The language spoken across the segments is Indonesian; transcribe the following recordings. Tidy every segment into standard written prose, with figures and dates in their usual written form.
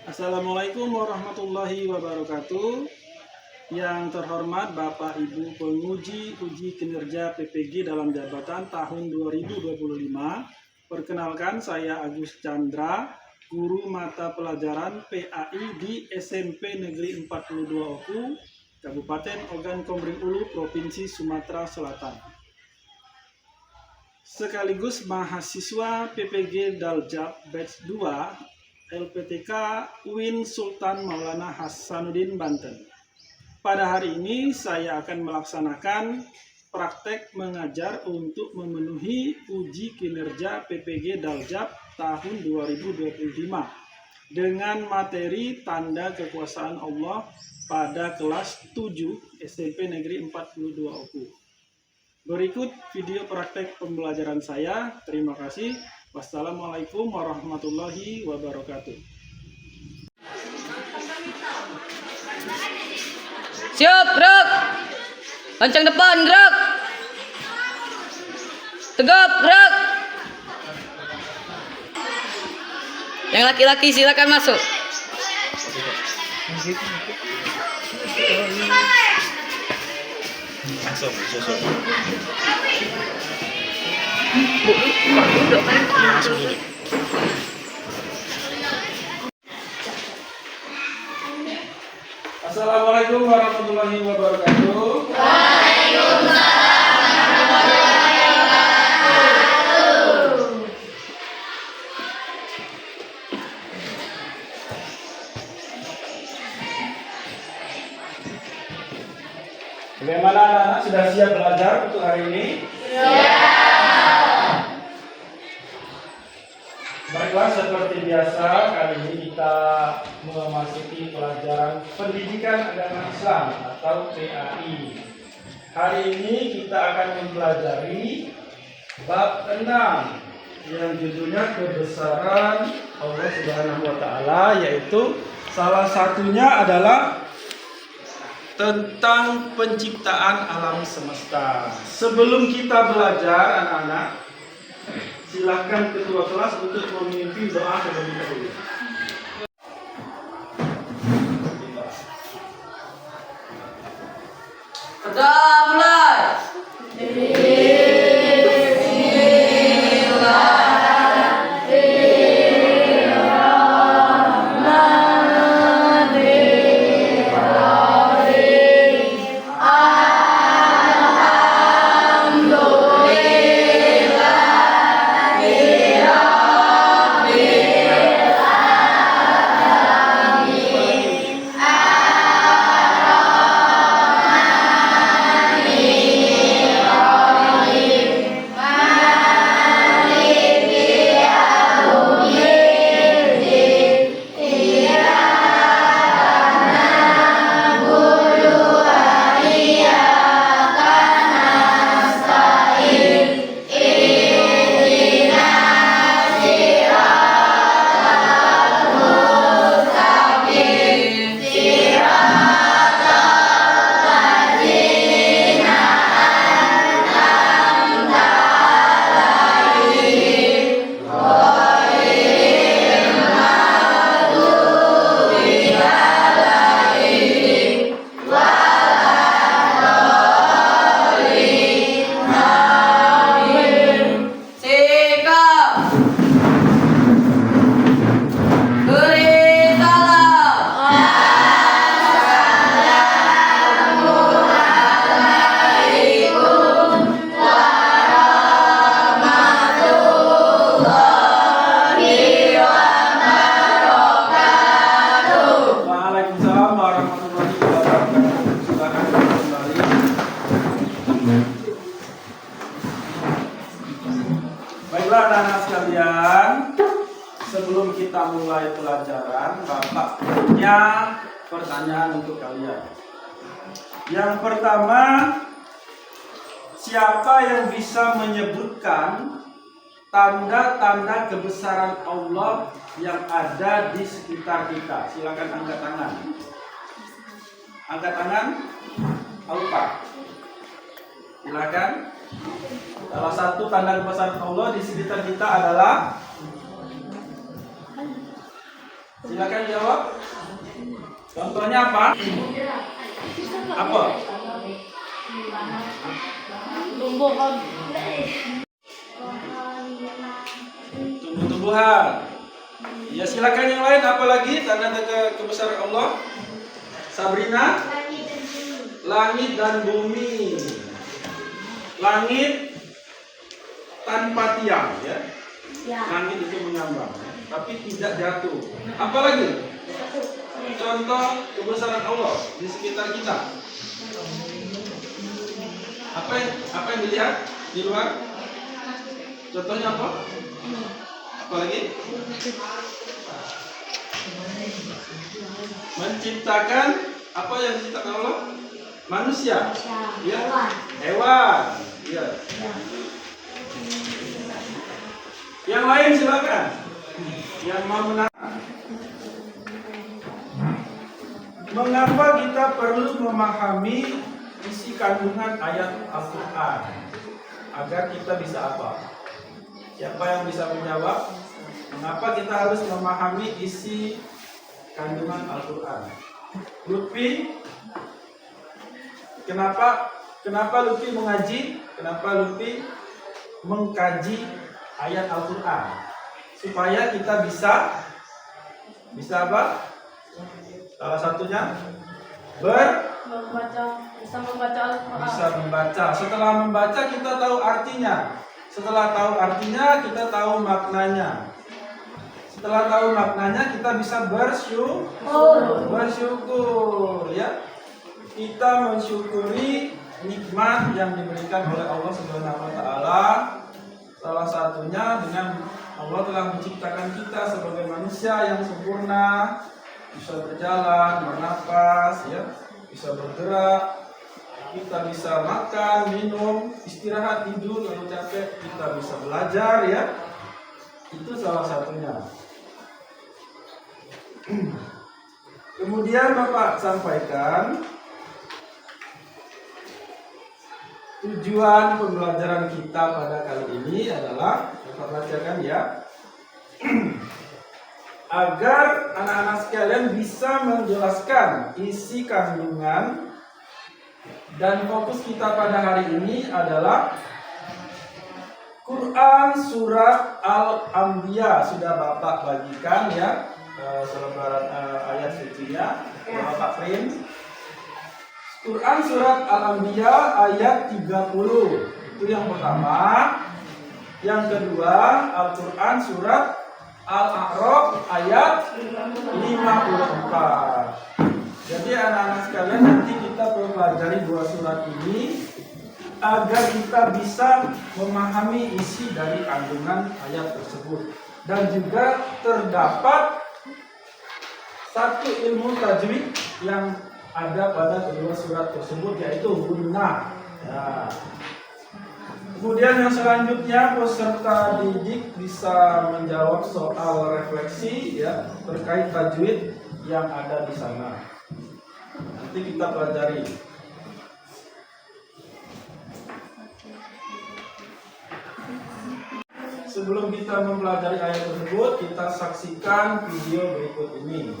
Assalamualaikum warahmatullahi wabarakatuh. Yang terhormat Bapak Ibu penguji uji kinerja PPG dalam jabatan tahun 2025. Perkenalkan, saya Agus Chandra, guru mata pelajaran PAI di SMP Negeri 42 Oku, Kabupaten Ogan Komering Ulu, Provinsi Sumatera Selatan. Sekaligus mahasiswa PPG Daljab Batch 2 LPTK UIN Sultan Maulana Hasanuddin Banten. Pada hari ini saya akan melaksanakan praktek mengajar untuk memenuhi uji kinerja PPG Daljab tahun 2025 dengan materi tanda kekuasaan Allah pada kelas 7 SMP Negeri 42 Oku. Berikut video praktek pembelajaran saya. Terima kasih. Wassalamualaikum warahmatullahi wabarakatuh. Siap, gerak. Kencang depan, gerak. Tegap, gerak. Yang laki-laki silakan masuk. Assalamualaikum warahmatullahi wabarakatuh. Bagaimana anak-anak, sudah siap belajar untuk hari ini? Baiklah, seperti biasa kali ini kita memasuki pelajaran Pendidikan Agama Islam atau PAI. Hari ini kita akan mempelajari bab 6 yang judulnya kebesaran Allah Subhanahu wa taala, yaitu salah satunya adalah tentang penciptaan alam semesta. Sebelum kita belajar, anak-anak, silahkan ketua kelas untuk memimpin doa terlebih dahulu. Sudah mulai. Baiklah anak-anak sekalian, sebelum kita mulai pelajaran, Bapak punya pertanyaan untuk kalian. Yang pertama, siapa yang bisa menyebutkan tanda-tanda kebesaran Allah yang ada di sekitar kita? Silakan angkat tangan. Angkat tangan. Alfa. Silakan. Salah satu tanda kebesaran Allah di sekitar kita adalah Silakan jawab. Contohnya apa? Apa? Tumbuh-tumbuhan. Ya silakan yang lain, apa lagi tanda-tanda kebesaran Allah? Sabrina? Langit dan bumi. Langit tanpa tiang, ya. Langit itu mengambang, tapi tidak jatuh. Apa lagi? Contoh kebesaran Allah di sekitar kita. Apa yang dilihat di luar? Contohnya apa? Apa lagi? Menciptakan apa yang diciptakan Allah? Manusia. Ya. Hewan. Ya. Yang lain silakan. Yang mau menang. Mengapa kita perlu memahami isi kandungan ayat Al-Quran agar kita bisa apa? Siapa yang bisa menjawab? Mengapa kita harus memahami isi kandungan Al-Quran? Lutfi, kenapa Lutfi mengaji? Kenapa Lutfi mengkaji ayat Al-Quran? Supaya kita bisa apa? Salah satunya bisa membaca. Setelah membaca kita tahu artinya. Setelah tahu artinya kita tahu maknanya. Setelah tahu maknanya kita bisa bersyukur, ya. Kita mensyukuri nikmat yang diberikan oleh Allah Subhanahu wa taala. Salah satunya dengan Allah telah menciptakan kita sebagai manusia yang sempurna, bisa berjalan, bernapas, ya, bisa bergerak, kita bisa makan, minum, istirahat, tidur, kalau capek kita bisa belajar, ya. Itu salah satunya. Kemudian Bapak sampaikan tujuan pembelajaran kita pada kali ini adalah, Bapak bacakan ya, agar anak-anak sekalian bisa menjelaskan isi kandungan, dan fokus kita pada hari ini adalah Quran surat Al-Anbiya. Sudah Bapak bagikan ya selebaran ayat sucinya, Bapak print. Quran surat Al-Anbiya ayat 30. Itu yang pertama. Yang kedua, Al-Quran surat Al-A'raf ayat 54. Jadi anak-anak sekalian, nanti kita pelajari dua surat ini agar kita bisa memahami isi dari kandungan ayat tersebut. Dan juga terdapat satu ilmu tajwid yang ada pada kedua surat tersebut, yaitu gunnah. Ya. Kemudian yang selanjutnya peserta didik bisa menjawab soal refleksi ya terkait tajwid yang ada di sana. Nanti kita pelajari. Sebelum kita mempelajari ayat tersebut, kita saksikan video berikut ini.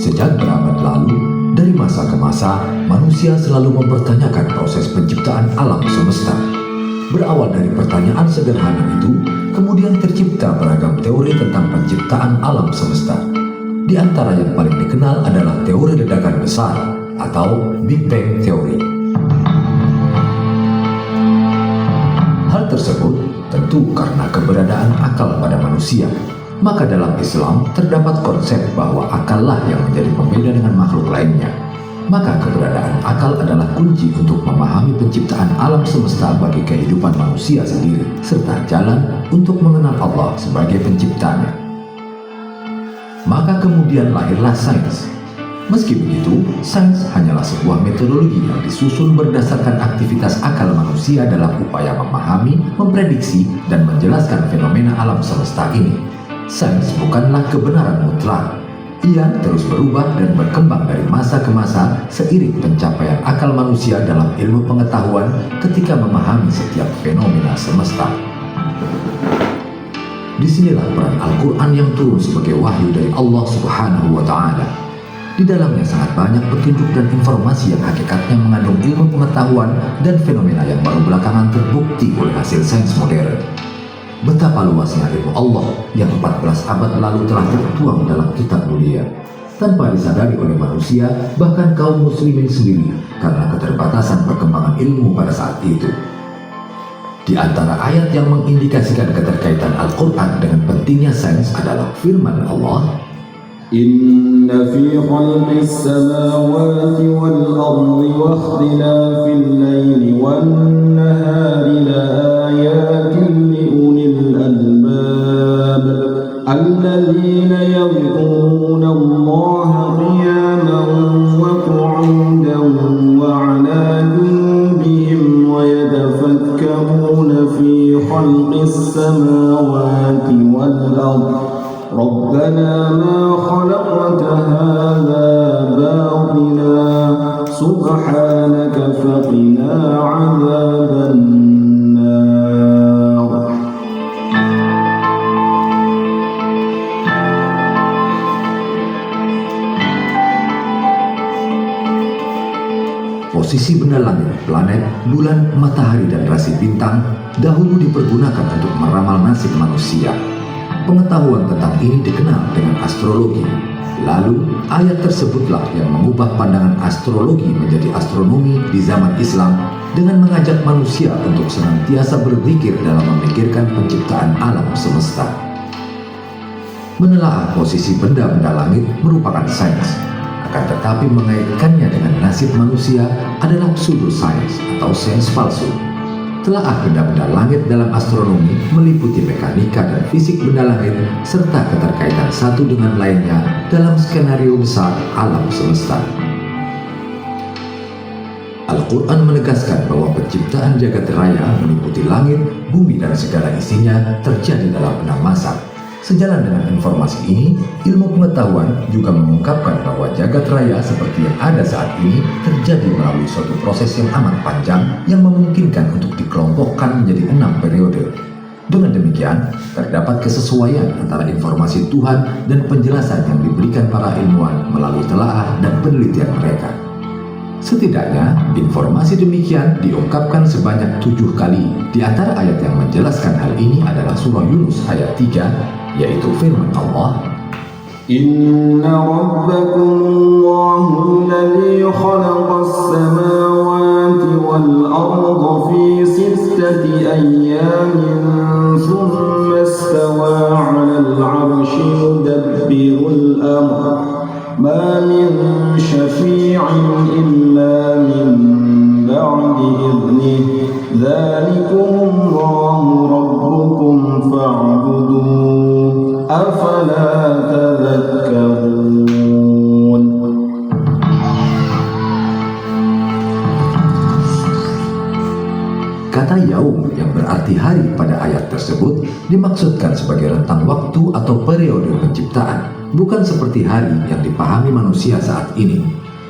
Sejak berabad lalu, dari masa ke masa, manusia selalu mempertanyakan proses penciptaan alam semesta. Berawal dari pertanyaan sederhana itu, kemudian tercipta beragam teori tentang penciptaan alam semesta. Di antara yang paling dikenal adalah teori ledakan besar atau Big Bang Theory. Hal tersebut tentu karena keberadaan akal pada manusia. Maka dalam Islam terdapat konsep bahwa akallah yang menjadi pembeda dengan makhluk lainnya. Maka keberadaan akal adalah kunci untuk memahami penciptaan alam semesta bagi kehidupan manusia sendiri, serta jalan untuk mengenal Allah sebagai penciptanya. Maka kemudian lahirlah sains. Meski begitu, sains hanyalah sebuah metodologi yang disusun berdasarkan aktivitas akal manusia dalam upaya memahami, memprediksi, dan menjelaskan fenomena alam semesta ini. Sains bukanlah kebenaran mutlak. Ia terus berubah dan berkembang dari masa ke masa seiring pencapaian akal manusia dalam ilmu pengetahuan ketika memahami setiap fenomena semesta. Disinilah peran Al-Quran yang turun sebagai wahyu dari Allah Subhanahu wa Ta'ala. Di dalamnya sangat banyak petunjuk dan informasi yang hakikatnya mengandung ilmu pengetahuan dan fenomena yang baru belakangan terbukti oleh hasil sains modern. Betapa luasnya ilmu Allah yang 14 abad lalu telah tertuang dalam kitab mulia, tanpa disadari oleh manusia, bahkan kaum muslimin sendiri, karena keterbatasan perkembangan ilmu pada saat itu. Di antara ayat yang mengindikasikan keterkaitan Al-Quran dengan pentingnya sains adalah firman Allah, Inna fi khalqis samawati wal ardi wa ikhtilafil laili wan nahari la ayatin li ulil albab alladhina yadhkuruna Allaha qiyaman wa qu'udan wa 'ala junubihim wa yatafakkaruna fi khalqis samawati wal ardi ربنا ما خلقت هذا باطلا سبحانك فقنا عذاب النار. posisi benda langit, planet, bulan, matahari, dan rasi bintang dahulu dipergunakan untuk meramal nasib manusia. Pengetahuan tentang ini dikenal dengan astrologi. Lalu, ayat tersebutlah yang mengubah pandangan astrologi menjadi astronomi di zaman Islam dengan mengajak manusia untuk senantiasa berzikir dalam memikirkan penciptaan alam semesta. Menelaah posisi benda-benda langit merupakan sains, akan tetapi mengaitkannya dengan nasib manusia adalah pseudosains atau sains palsu. Telaah benda-benda langit dalam astronomi meliputi mekanika dan fisik benda langit serta keterkaitan satu dengan lainnya dalam skenario besar alam semesta. Al-Quran menegaskan bahwa penciptaan jagat raya meliputi langit, bumi, dan segala isinya terjadi dalam 6 masa. Sejalan dengan informasi ini, ilmu pengetahuan juga mengungkapkan bahwa jagat raya seperti yang ada saat ini terjadi melalui suatu proses yang amat panjang yang memungkinkan untuk dikelompokkan menjadi 6 periode. Dengan demikian, terdapat kesesuaian antara informasi Tuhan dan penjelasan yang diberikan para ilmuwan melalui telaah dan penelitian mereka. Setidaknya, informasi demikian diungkapkan sebanyak 7 kali. Di antara ayat yang menjelaskan hal ini adalah surah Yunus ayat 3, yaitu firman Allah, Inna rabbakumullahu alladhi khalaqas samawati wal arda fi 6 ayyamin thumma istawa 'alal 'arsyi yudabbirul amra ma min syafi'in illa min ba'di idhnihi dzalikumullahu rabbukum fa'buduhu afala tadhakkarun. Kata yaum yang berarti hari pada ayat tersebut dimaksudkan sebagai rentang waktu atau periode penciptaan, bukan seperti hari yang dipahami manusia saat ini.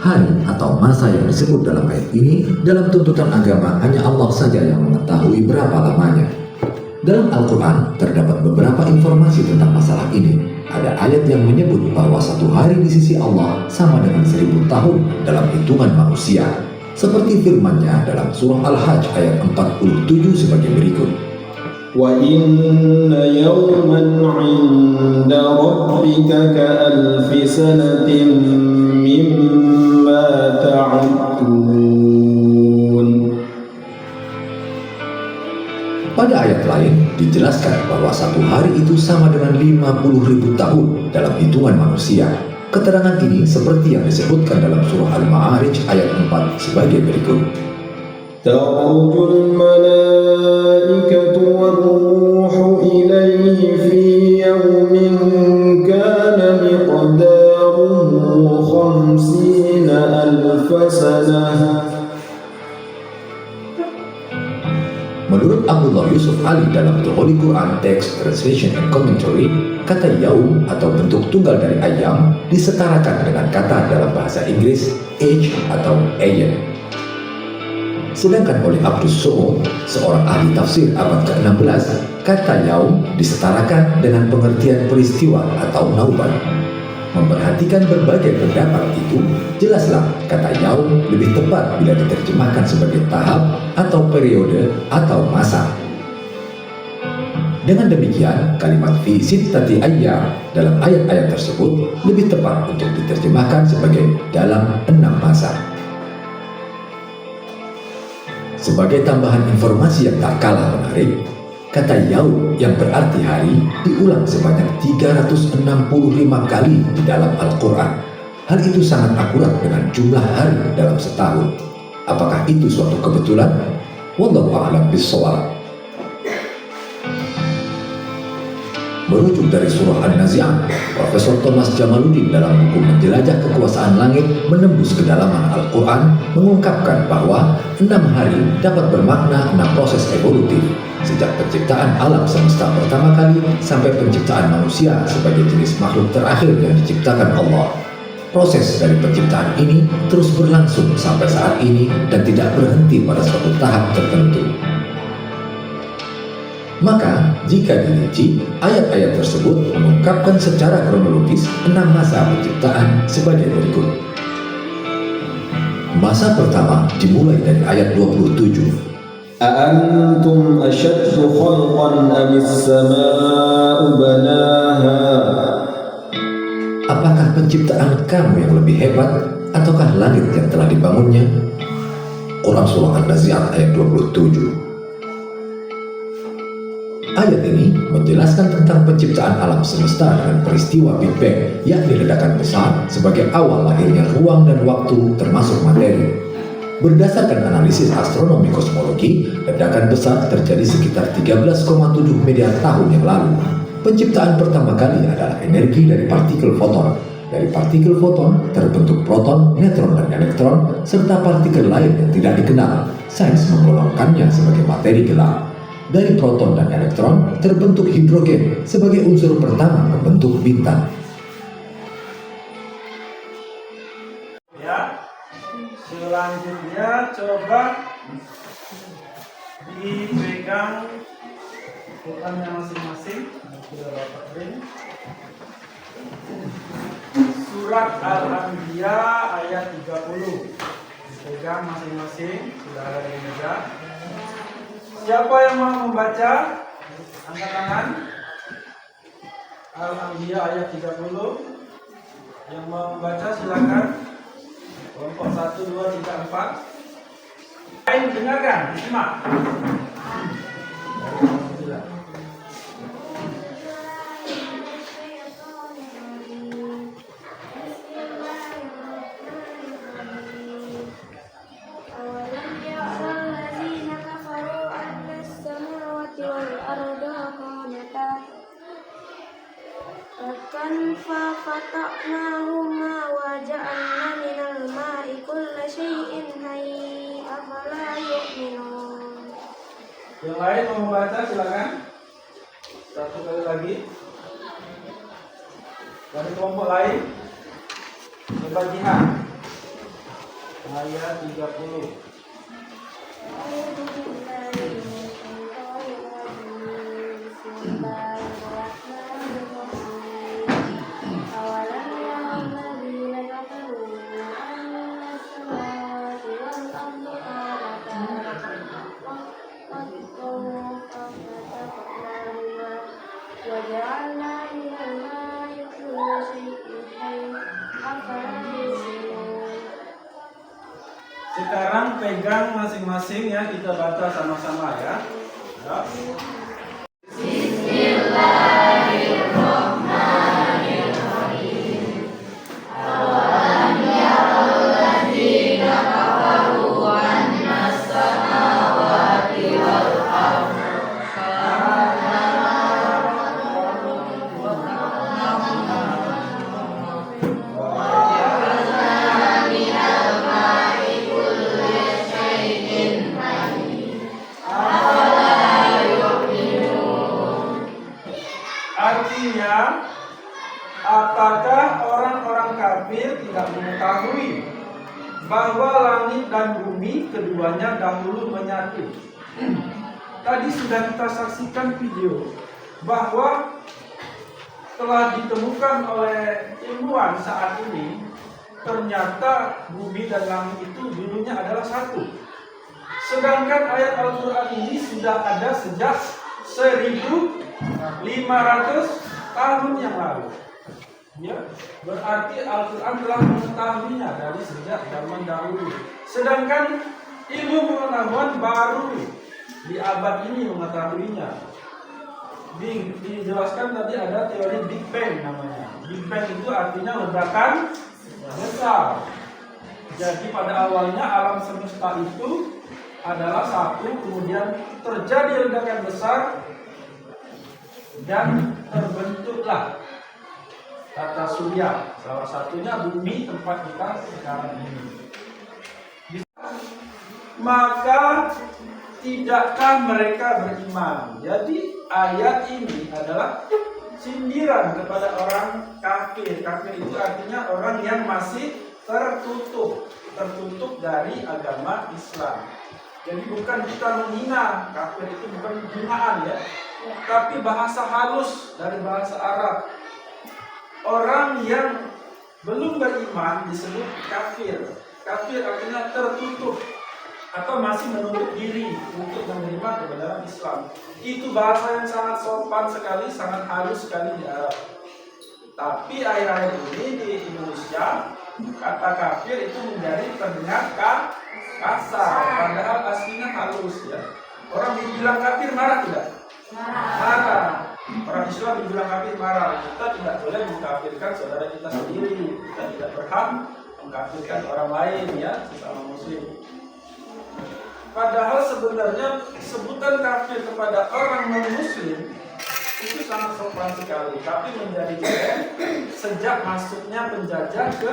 Hari atau masa yang disebut dalam ayat ini dalam tuntutan agama hanya Allah saja yang mengetahui berapa lamanya. Dalam Al-Quran terdapat beberapa informasi tentang masalah ini. Ada ayat yang menyebut bahwa satu hari di sisi Allah sama dengan 1000 tahun dalam hitungan manusia. Seperti firman-Nya dalam surah Al-Hajj ayat 47 sebagai berikut. Wa inna yawman 'inda rabbika ka'alfi sanatin mimma تعدون. Pada ayat lain dijelaskan bahwa satu hari itu sama dengan 50.000 tahun dalam hitungan manusia. Keterangan ini seperti yang disebutkan dalam surah Al-Ma'arij ayat 4 sebagai berikut. تعرج الملائكة والروح إليه في يوم كان مقداره 50,000 سنة. Menurut Abdullah Yusuf Ali dalam The Holy Quran Text Translation and Commentary, kata yaum atau bentuk tunggal dari ayam disetarakan dengan kata dalam bahasa Inggris age atau aeon. Sedangkan oleh Abdus So'o, seorang ahli tafsir abad ke-16, kata yaum disetarakan dengan pengertian peristiwa atau naubat. Memperhatikan berbagai pendapat itu, jelaslah kata yaum lebih tepat bila diterjemahkan sebagai tahap atau periode atau masa. Dengan demikian, kalimat fi sittati ayyam dalam ayat-ayat tersebut lebih tepat untuk diterjemahkan sebagai dalam 6 masa. Sebagai tambahan informasi yang tak kalah menarik, kata yaum yang berarti hari diulang sebanyak 365 kali di dalam Al-Quran. Hal itu sangat akurat dengan jumlah hari dalam setahun. Apakah itu suatu kebetulan? Wallahu a'lam bishawab. Merujuk dari surah An-Nazi'at, Profesor Thomas Jamaluddin dalam buku Menjelajah Kekuasaan Langit Menembus Kedalaman Al-Quran mengungkapkan bahwa 6 hari dapat bermakna 6 proses evolutif, sejak penciptaan alam semesta pertama kali sampai penciptaan manusia sebagai jenis makhluk terakhir yang diciptakan Allah. Proses dari penciptaan ini terus berlangsung sampai saat ini dan tidak berhenti pada suatu tahap tertentu. Maka, jika dirinci, ayat-ayat tersebut mengungkapkan secara kronologis 6 masa penciptaan sebagai berikut. Masa pertama dimulai dari ayat 27. أأنتم أشد خلقا أم السماء بناها. Apakah penciptaan kamu yang lebih hebat ataukah langit yang telah dibangunnya? Quran Surah An-Nazi'at ayat 27. Ayat ini menjelaskan tentang penciptaan alam semesta dengan peristiwa Big Bang, yakni ledakan besar sebagai awal lahirnya ruang dan waktu termasuk materi. Berdasarkan analisis astronomi kosmologi, ledakan besar terjadi sekitar 13,7 miliar tahun yang lalu. Penciptaan pertama kali adalah energi dari partikel foton. Dari partikel foton terbentuk proton, neutron, dan elektron, serta partikel lain yang tidak dikenal. Sains menggolongkannya sebagai materi gelap. Dari proton dan elektron terbentuk hidrogen sebagai unsur pertama membentuk bintang. Ya, selanjutnya coba dipegang Qurannya masing-masing. Sudah Bapak print. Surat Al-Anbiya ayat 30. Dipegang masing-masing, sudah ada di meja. Siapa yang mau membaca? Angkat tangan. Al-Anbiya ayat 30. Yang mau membaca silakan. Kelompok 1, 2, 3, 4. Lain dengarkan, simak. ففتقناهما وجعلنا من الماء كل شيء حي أفلا يؤمنون. Yang lain mau membaca silakan. Satu kali lagi. Dari kelompok lain. Al-Fatihah ayat 30. Sekarang pegang masing-masing ya, kita baca sama-sama ya. Ya. Artinya, apakah orang-orang kafir tidak mengetahui bahwa langit dan bumi keduanya dahulu menyatu? Tadi sudah kita saksikan video bahwa telah ditemukan oleh ilmuwan saat ini, ternyata bumi dan langit itu dulunya adalah satu. Sedangkan ayat Al-Quran ini sudah ada sejak 1500 tahun yang lalu. Ya, berarti Al-Quran telah mengetahuinya dari sejak zaman dahulu. Sedangkan ilmu pengetahuan baru di abad ini mengetahuinya. Dijelaskan tadi ada teori Big Bang namanya. Big Bang itu artinya ledakan besar. Jadi pada awalnya alam semesta itu adalah satu, kemudian terjadi ledakan besar dan terbentuklah tata surya. Salah satunya bumi tempat kita sekarang ini. Maka tidakkah mereka beriman? Jadi ayat ini adalah sindiran kepada orang kafir. Kafir itu artinya orang yang masih tertutup dari agama Islam. Jadi bukan kita menghina, kafir itu bukan penghinaan ya, tapi bahasa halus dari bahasa Arab. Orang yang belum beriman disebut kafir. Kafir artinya tertutup atau masih menutup diri untuk menerima kebenaran Islam. Itu bahasa yang sangat sopan sekali, sangat halus sekali di Arab. Tapi akhir-akhir ini di Indonesia kata kafir itu menjadi terdengar kasar, padahal aslinya halus ya. Orang dibilang kafir marah tidak? Marah. Orang Islam dibilang kafir marah. Kita tidak boleh mengkafirkan saudara kita sendiri. Kita tidak berhak mengkafirkan orang lain ya, sesama muslim. Padahal sebenarnya sebutan kafir kepada orang non-muslim itu sangat sopan sekali, tapi menjadi jelek sejak masuknya penjajah ke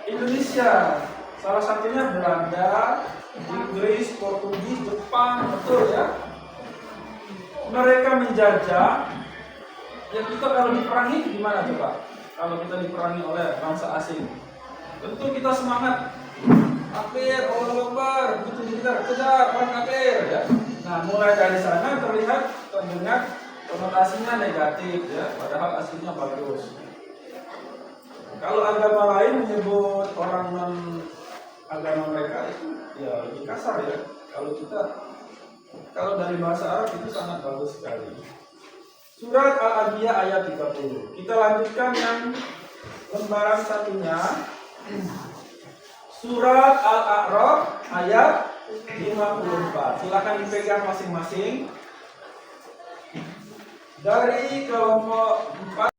Indonesia. Salah satunya Belanda, Inggris, Portugis, Jepang, betul ya. Mereka menjajah. Ya kita kalau diperangi gimana coba? Kalau kita diperangi oleh bangsa asing, tentu kita semangat. Kafir, Allah Akbar, begitu kita kejar orang kafir ya. Nah mulai dari sana terdengar konotasinya negatif ya, padahal aslinya bagus. Kalau agama lain menyebut orang non agama mereka itu ya lebih kasar ya. Kalau dari bahasa Arab itu sangat bagus sekali. Surat Al-Anbiya ayat 30. Kita lanjutkan yang lembaran satunya. Surat Al-A'raf ayat 54. Silakan dipegang masing-masing. Dari kelompok 4.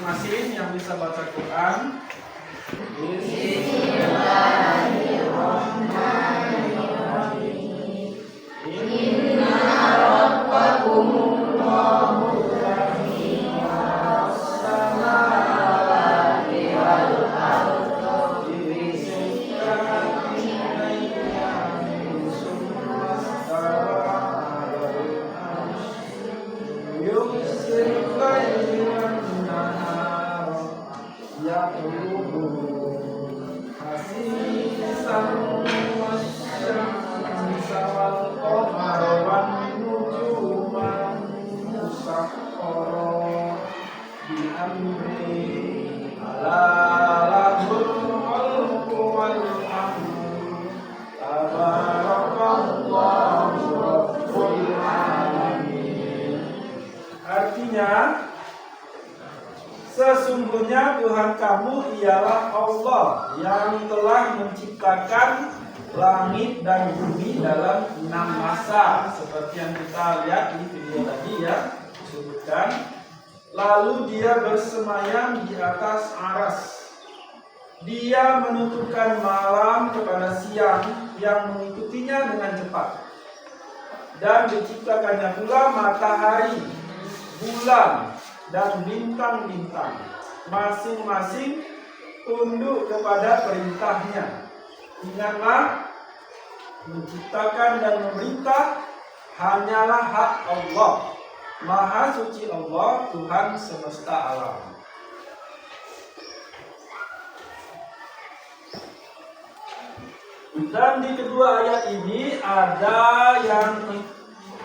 masing-masing yang bisa baca Quran. Artinya, sesungguhnya Tuhan kamu ialah Allah yang telah menciptakan langit dan bumi dalam 6 masa, seperti yang kita lihat di video tadi ya, disebutkan. Lalu dia bersemayam di atas aras. Dia menutupkan malam kepada siang yang mengikutinya dengan cepat. Dan diciptakannya pula matahari, bulan, dan bintang-bintang, masing-masing tunduk kepada perintahnya. Ingatlah, menciptakan dan memerintah hanyalah hak Allah. Maha suci Allah, Tuhan semesta alam. Dan di kedua ayat ini ada yang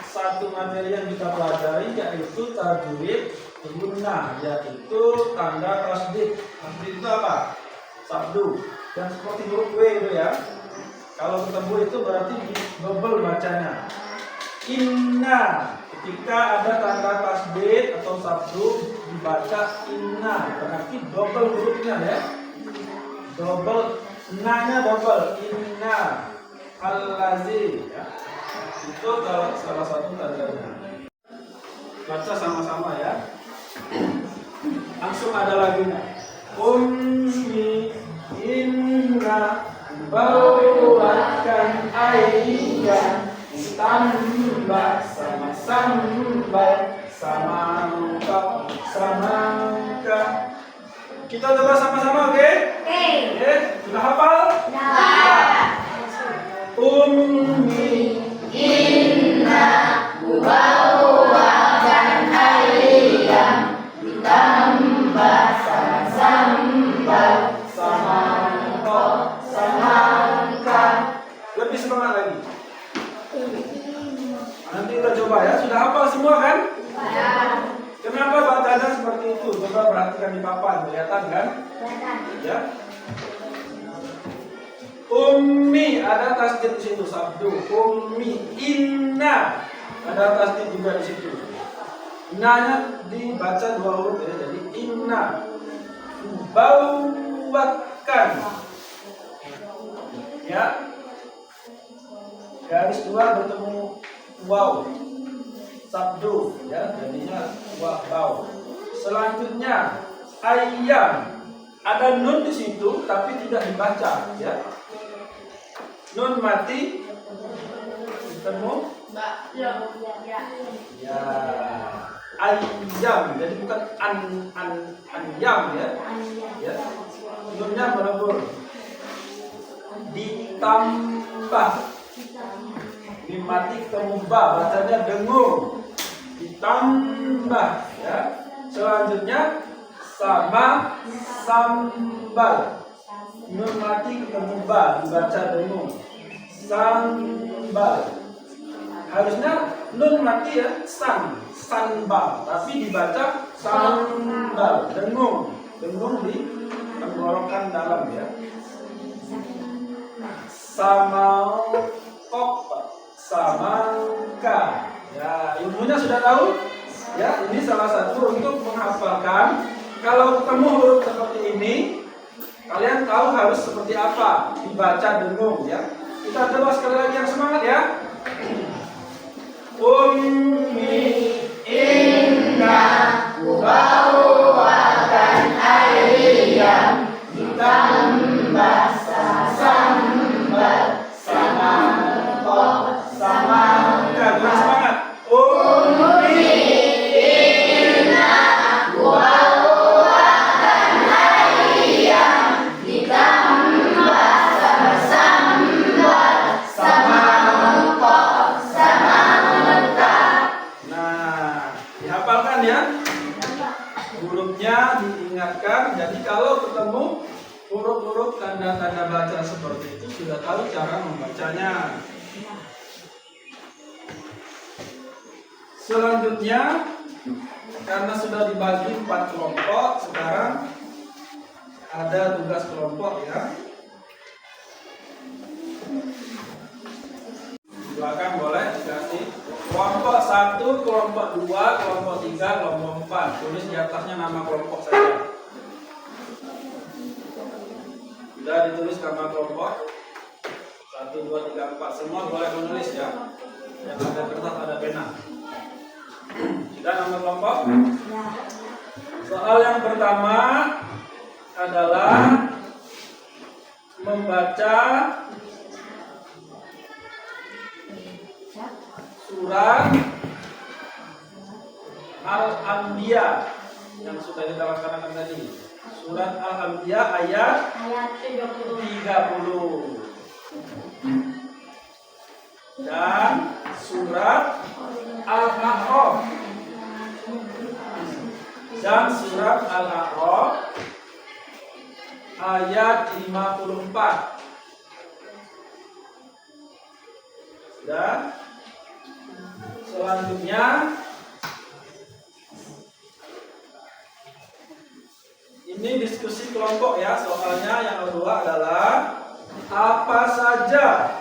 satu materi yang kita pelajari, yaitu tajwid gunnah, yaitu tanda tasdid. Tasdid itu apa? Sabdu. Dan seperti huruf W itu ya. Kalau ketemu itu berarti double bacanya. Inna, ketika ada tanda tasdid atau sabdu dibaca inna, berarti double hurufnya ya. Double, nanya double, inna allazi ya. Itu salah satu tandanya. Baca sama-sama ya. Langsung ada lagunya. Ummi inna bawakan aikan tambah sama sambal sama engkau sama engkau. Kita coba sama-sama, oke? Oke. Sudah hafal? Ummi inna bawakan aikan tambah sama sambal sama engkau sama engkau. Lebih semangat lagi. Nanti kita coba ya. Sudah hafal semua kan? Ya. Kenapa bacanya seperti itu? Coba perhatikan di papan, kelihatan kan? Ya. Ummi, ada tasdid di situ, sabdu. Ummi, inna, ada tasdid juga di situ. Innanya dibaca 2 huruf ya, jadi inna. Bawakan. Ya. Garis 2 bertemu waw. Sabdu ya, jadinya waw. Selanjutnya ayam, ada nun di situ tapi tidak dibaca ya. Nun mati ketemu ya. Ayam, jadi bukan anyam ya. Ya. Nunnya melebur. Ditambah. Mim mati ketemu ba, bacanya dengung. Ditambah ya. Selanjutnya sama sambal. Nun mati ketemu ba, dibaca dengung. Sambal. Harusnya nun mati ya, sanbal, tapi dibaca sambal, dengung di tenggorokan dalam ya. Sama kok, samangka. Ya, ilmunya sudah tahu? Ya, ini salah satu untuk menghafalkan. Kalau ketemu huruf seperti ini, kalian tahu harus seperti apa dibaca dengung ya. Kita coba sekali lagi yang semangat ya. Ummi inna bawakan diingatkan. Jadi kalau ketemu huruf-huruf tanda-tanda baca seperti itu sudah tahu cara membacanya. Selanjutnya, karena sudah dibagi 4 kelompok, sekarang ada tugas kelompok ya. Silakan boleh dikasih kelompok 1, kelompok 2, kelompok 3, kelompok 4. Tulis di atasnya nama kelompok saja. Sudah ditulis nama kelompok 1, 2, 3, 4. Semua boleh menulis ya. Yang ada kertas ada pena. Sudah nama kelompok? Soal yang pertama adalah membaca surat Al-Anbiya yang sudah kita laksanakan tadi. Surat Al-Anbiya ayat 30 dan surat Al-A'raf ayat 54. Sudah. Selanjutnya ini diskusi kelompok ya. Soalnya yang kedua adalah apa saja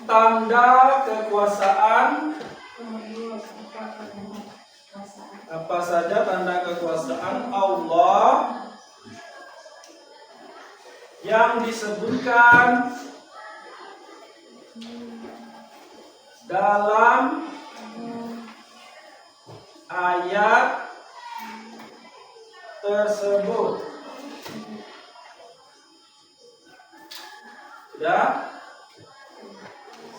tanda kekuasaan Allah yang disebutkan dalam ayat tersebut. Sudah?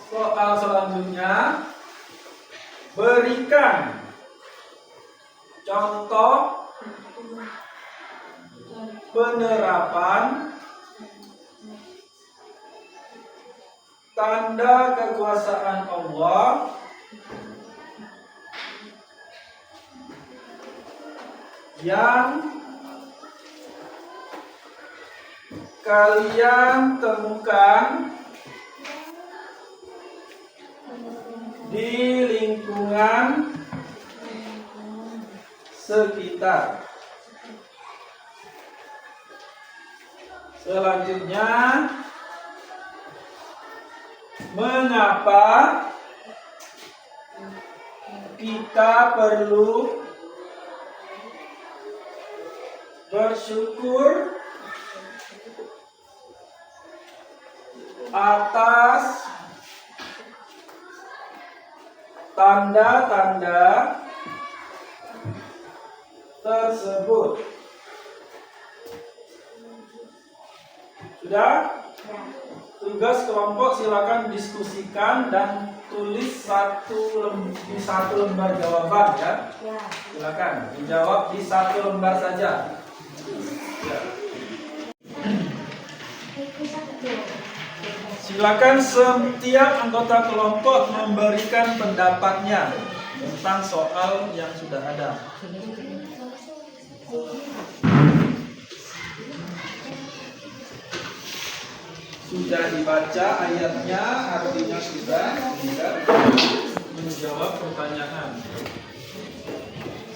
Soal selanjutnya, berikan contoh penerapan tanda kekuasaan Allah yang kalian temukan di lingkungan sekitar. Selanjutnya, mengapa kita perlu bersyukur atas tanda-tanda tersebut. Sudah? Tugas kelompok silakan diskusikan dan tulis di satu lembar jawaban ya. Silakan dijawab di 1 lembar saja. Ya. Silakan setiap anggota kelompok memberikan pendapatnya tentang soal yang sudah ada. Sudah dibaca ayatnya, artinya sudah, tinggal menjawab pertanyaan.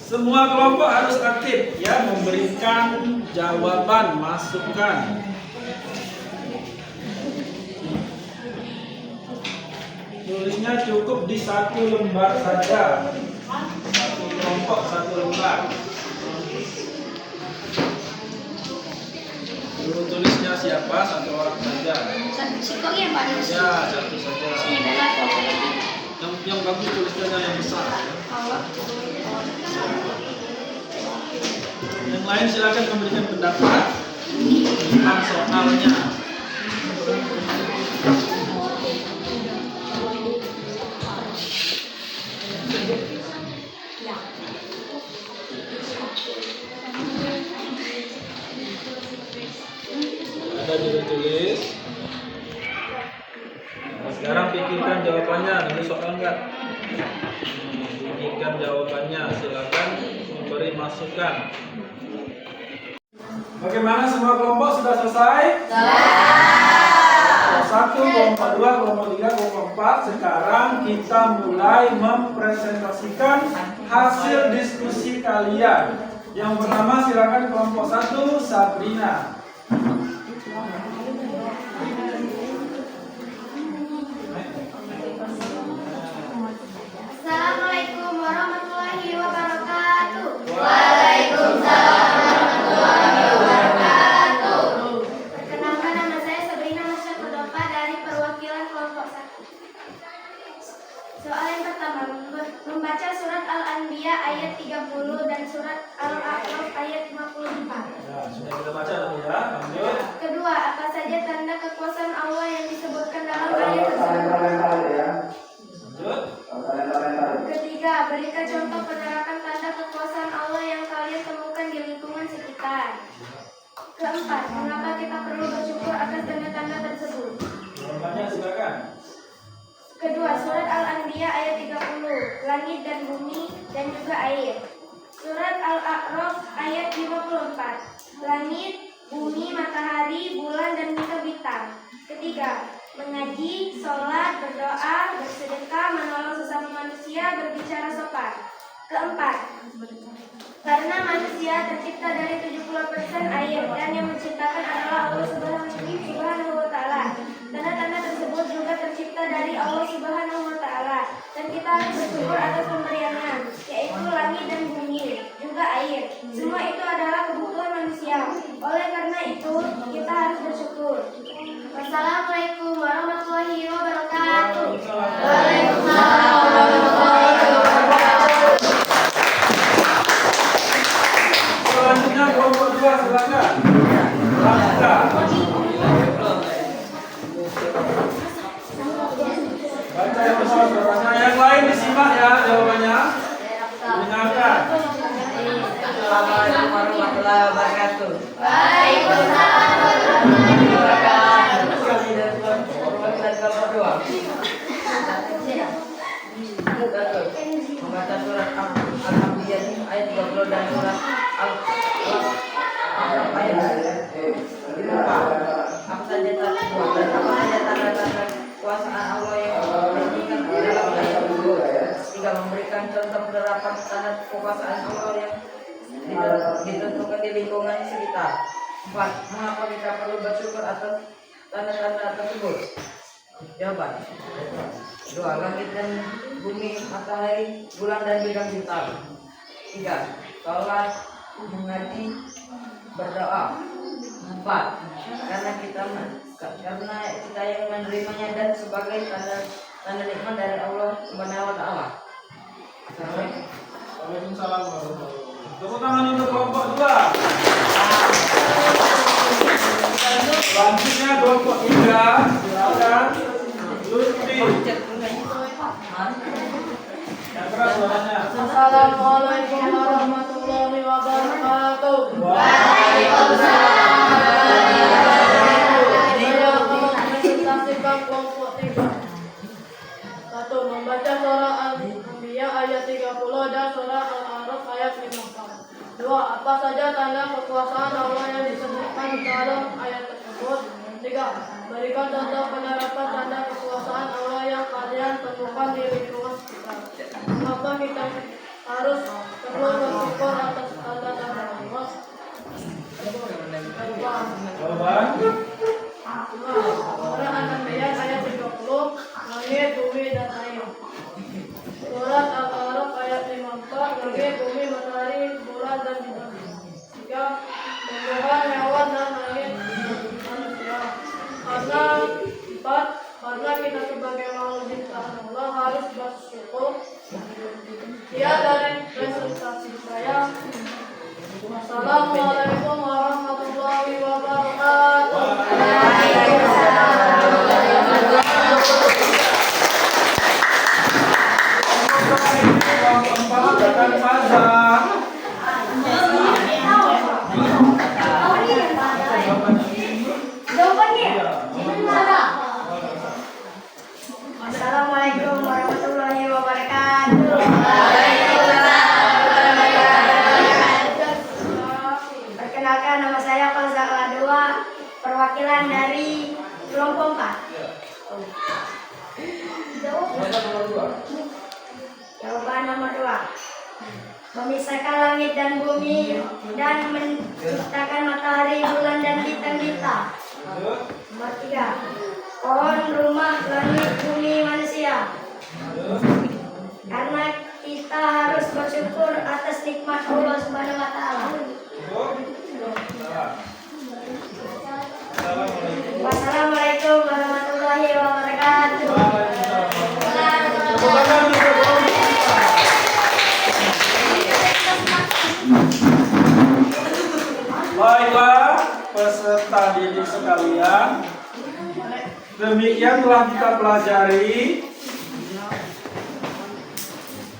Semua kelompok harus aktif ya, memberikan jawaban, masukan. Tulisnya cukup di 1 lembar saja. 1 kelompok 1 lembar. Guru tulisnya siapa? 1 orang saja. Sikoknya Pak Nus. Ya, 1 saja. Yang bagus tulisannya yang besar. Yang lain silakan memberikan pendapat tentang soalnya. Ada ditulis. Nah, sekarang pikirkan jawabannya, ini soal enggak? Pikirkan jawabannya. silakan memberi masukan. Bagaimana, semua kelompok sudah selesai? Kelompok 1, kelompok 2, kelompok 3, kelompok 4. Sekarang kita mulai mempresentasikan hasil diskusi kalian. Yang pertama silakan kelompok 1, Sabrina. Assalamualaikum warahmatullahi wabarakatuh. Waalaikumsalam warahmatullahi wabarakatuh. Perkenalkan, nama saya Sabrina Masya Kodopa dari perwakilan kelompok 1. Soal yang pertama, membaca surat Al-Anbiya ayat 30 dan surat Al-A'raf ayat 54. Ya, sudah kita baca tadi ya. Lanjut. Kedua, apa saja tanda kekuasaan Allah yang disebutkan dalam ayat tersebut? Lanjut. Ketiga, berikan contoh penerapan tanda kekuasaan Allah yang kalian temukan di lingkungan sekitar. Keempat, mengapa kita perlu bersyukur atas tanda-tanda tersebut? Jawabannya silakan. Kedua, surat Al-Anbiya ayat 30, langit dan bumi dan juga air. Surat Al-A'raf ayat 54, langit, bumi, matahari, bulan, dan bintang-bintang. Ketiga, mengaji, sholat, berdoa, bersedekah, menolong sesama manusia, berbicara sopan. Keempat, karena manusia tercipta dari 70% air dan yang menciptakan adalah Allah Subhanahu wa Ta'ala. Tanda-tanda tersebut juga tercipta dari Allah Subhanahu wa Ta'ala dan kita harus bersyukur atas pemberiannya, yaitu langit dan bumi, juga air. Semua itu adalah kebutuhan manusia. Oleh karena itu, kita harus bersyukur. Wassalamualaikum warahmatullahi wabarakatuh. Waalaikumsalam warahmatullahi wabarakatuh. Selanjutnya kelompok 2 silakan. Lanjutkan. Baca yang besar suaranya. Yang lain disimak ya jawabannya. Dengarkan. Assalamualaikum warahmatullahi wabarakatuh. Waalaikumsalam warahmatullahi wabarakatuh. Kami dari perwakilan kelompok 2. Membaca surat Al-Anbiya ayat 30 dan surat Al-A'raf ayat 54. Apa saja tanda-tanda kekuasaan Allah yang diberikan dalam ayat tersebut? 3. Memberikan contoh penerapan tanda kekuasaan Allah yang ditentukan di lingkungan sekitar. 4. Mengapa kita perlu bersyukur atas tanda-tanda tersebut? Jawaban. 2. Langit dan bumi, matahari, bulan, dan bintang-bintang. 3. Sholat, mengaji, berdoa. 4. Karena kita yang menerimanya dan sebagai tanda nikmat dari Allah Subhanahu wa Ta'ala. Assalamualaikum. Waalaikumsalam warahmatullahi wabarakatuh. Tepuk tangan untuk kelompok 2. Selanjutnya kelompok 3 silakan. Lutfi. Yang keras suaranya. Assalamualaikum warahmatullahi wabarakatuh. Waalaikumsalam. Saya akan mempresentasikan kelompok 3. 1. Membaca surah Al-Anbiya ayat 30 dan surah Al-A'raf ayat 54. 2. Apa saja tanda kekuasaan Allah yang disebutkan dalam ayat tersebut? 3. Berikan contoh penerapan tanda kekuasaan Allah yang kalian temukan di lingkungan sekitar. Maka kita harus perlu bersyukur atas tanda-tanda Allah. Jawaban. Surah Al-Anbiya ayat 30, langit, bumi, dan air. Surat Al-A'raf ayat 54, langit, bumi, matahari, bulan, dan bintang. 3. Tumbuhan, hewan, dan langit manusia. Karena kita sebagai makhluk ciptaan Allah harus bersyukur. Dia dari presentasi saya. Wassalamualaikum warahmatullahi wabarakatuh. Assalamualaikum warahmatullahi wabarakatuh. menciptakan langit dan bumi dan menciptakan matahari, bulan dan bintang-bintang. Nomor 3. Pohon, rumah, langit, bumi, manusia. Karena kita harus bersyukur atas nikmat Allah Subhanahu wa taala. Wassalamualaikum warahmatullahi wabarakatuh. Baiklah peserta didik sekalian, demikian telah kita pelajari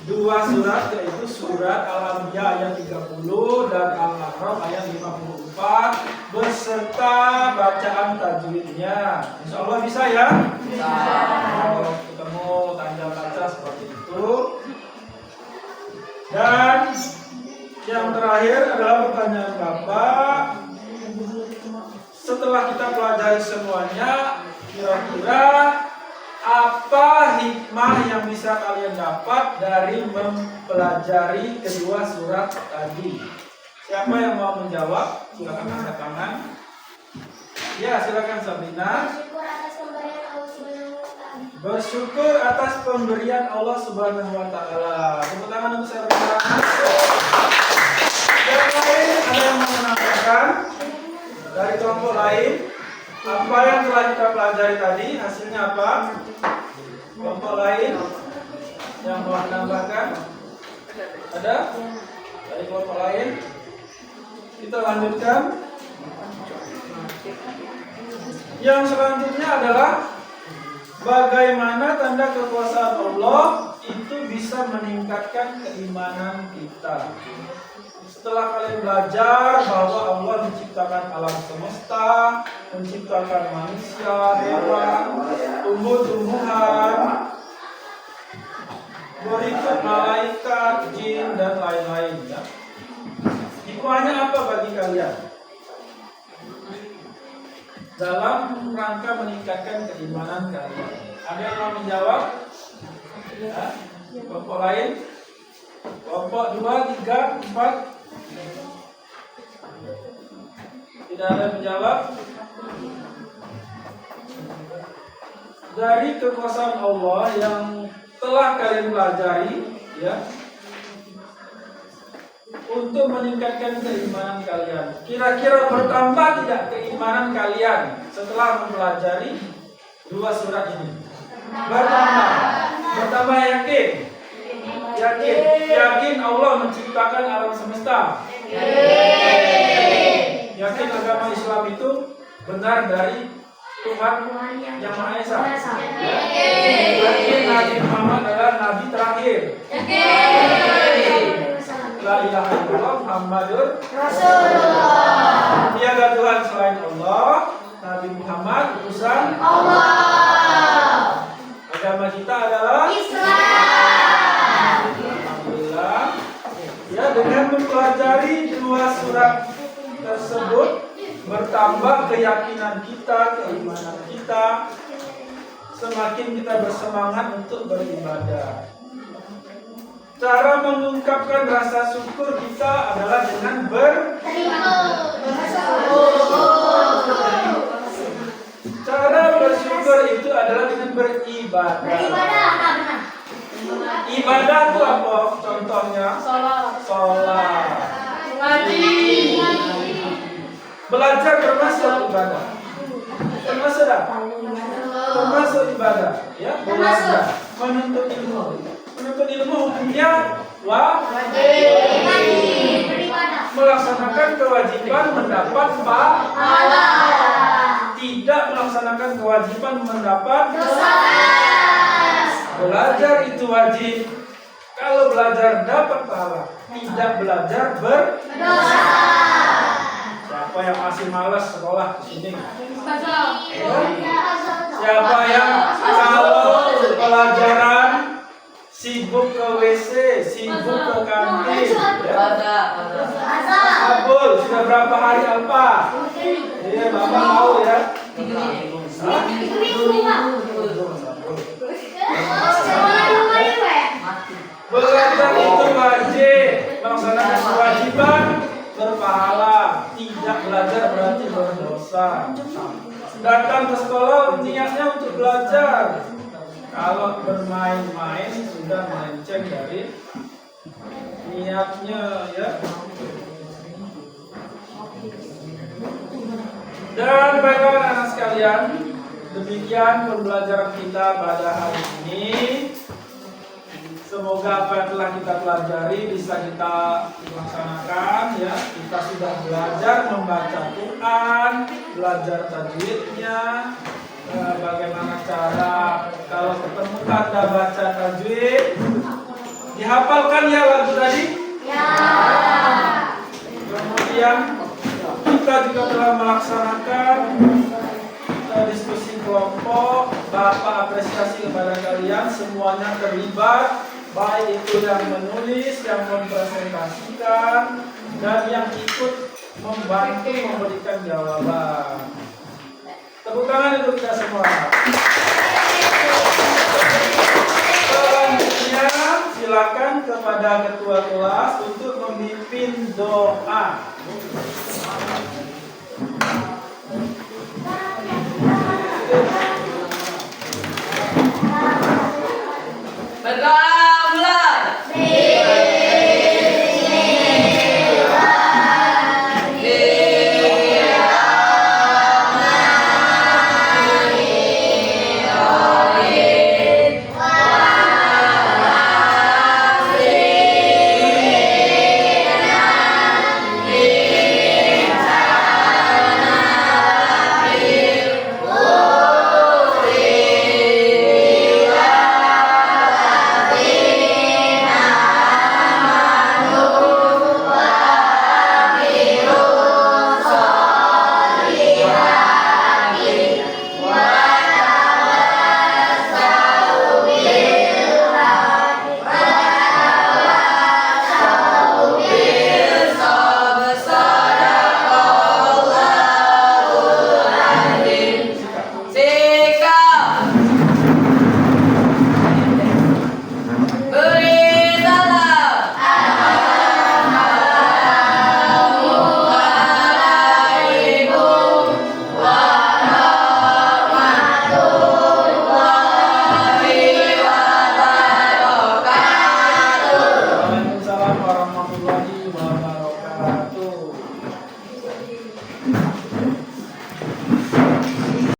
dua surat, yaitu surat Al-Anbiya ayat 30 dan Al-A'raf ayat 54 beserta bacaan tajwidnya. Insya Allah bisa ya? Bisa. Kalau ketemu tanda baca seperti itu. Dan yang terakhir adalah pertanyaan Bapak. Setelah kita pelajari semuanya, kira-kira apa hikmah yang bisa kalian dapat dari mempelajari kedua surat tadi? Siapa yang mau menjawab? Silakan angkat tangan. Ya, silakan Sabrina. Bersyukur atas pemberian Allah Subhanahu wa taala. Tepuk tangan untuk Sabrina. Yang lain ada yang mau menambahkan dari kelompok lain? Apa yang telah kita pelajari tadi, hasilnya apa? Kelompok lain yang mau menambahkan? Ada? Dari kelompok lain? Kita lanjutkan. Yang selanjutnya adalah bagaimana tanda kekuasaan Allah itu bisa meningkatkan keimanan kita. Setelah kalian belajar bahwa Allah menciptakan alam semesta, menciptakan manusia, hewan, tumbuh-tumbuhan, berikut malaikat, jin, dan lain-lain. Ya. Hikmahnya apa bagi kalian? Dalam rangka meningkatkan keimanan kalian. Ada yang mau menjawab? Ya. Kelompok lain? Kelompok 2, 3, 4? Tidak ada yang menjawab. Dari kekuasaan Allah yang telah kalian pelajari, ya, untuk meningkatkan keimanan kalian. Kira-kira bertambah tidak keimanan kalian setelah mempelajari dua surat ini? Bertambah. Bertambah yakin? Yakin Allah menciptakan alam semesta. Yakin agama Islam itu benar dari Tuhan yang Maha Esa. Yakin Nabi Muhammad adalah Nabi terakhir. La ilaha illallah Muhammadur Rasulullah. Tiada Tuhan selain Allah. Nabi Muhammad utusan Allah. Agama kita adalah Islam. Alhamdulillah. Ya, dengan mempelajari dua surat tersebut bertambah keyakinan kita, keimanan kita, semakin kita bersemangat untuk beribadah. Cara mengungkapkan rasa syukur kita adalah dengan Cara bersyukur itu adalah dengan beribadah. Ibadah itu apa? Contohnya sholat, ngaji. Belajar termasuk ibadah. Termasuk tak? Termasuk ibadah. Ya, belajar. Menuntut ilmu. Menuntut ilmu hukumnya wajib. Melaksanakan kewajiban mendapat pahala. Tidak melaksanakan kewajiban mendapat dosa. Belajar itu wajib. Kalau belajar dapat pahala, tidak belajar berdosa. Siapa yang masih malas sekolah di sini? Siapa yang kalau pelajaran sibuk ke WC, sibuk ke kantin? Abul, sudah berapa hari Alpa? Iya, Bapak tahu ya. Belajar itu wajib, melaksanakan kewajiban berpahala, tidak belajar berarti berdosa. Datang ke sekolah niatnya untuk belajar. Kalau bermain-main sudah melenceng dari niatnya, ya. Dan baiklah anak-anak sekalian, demikian pembelajaran kita pada hari ini. Semoga apa yang telah kita pelajari bisa kita laksanakan, ya. Kita sudah belajar membaca Quran, belajar tajwidnya, bagaimana cara kalau ketemu kata baca tajwid, dihafalkan ya lagu tadi? Ya. Kemudian kita juga telah melaksanakan diskusi kelompok. Bapak apresiasi kepada kalian semuanya terlibat, baik itu yang menulis, yang mempresentasikan, dan yang ikut membantu memberikan jawaban. Tepuk tangan untuk kita semua. Selanjutnya silakan kepada ketua kelas untuk memimpin doa.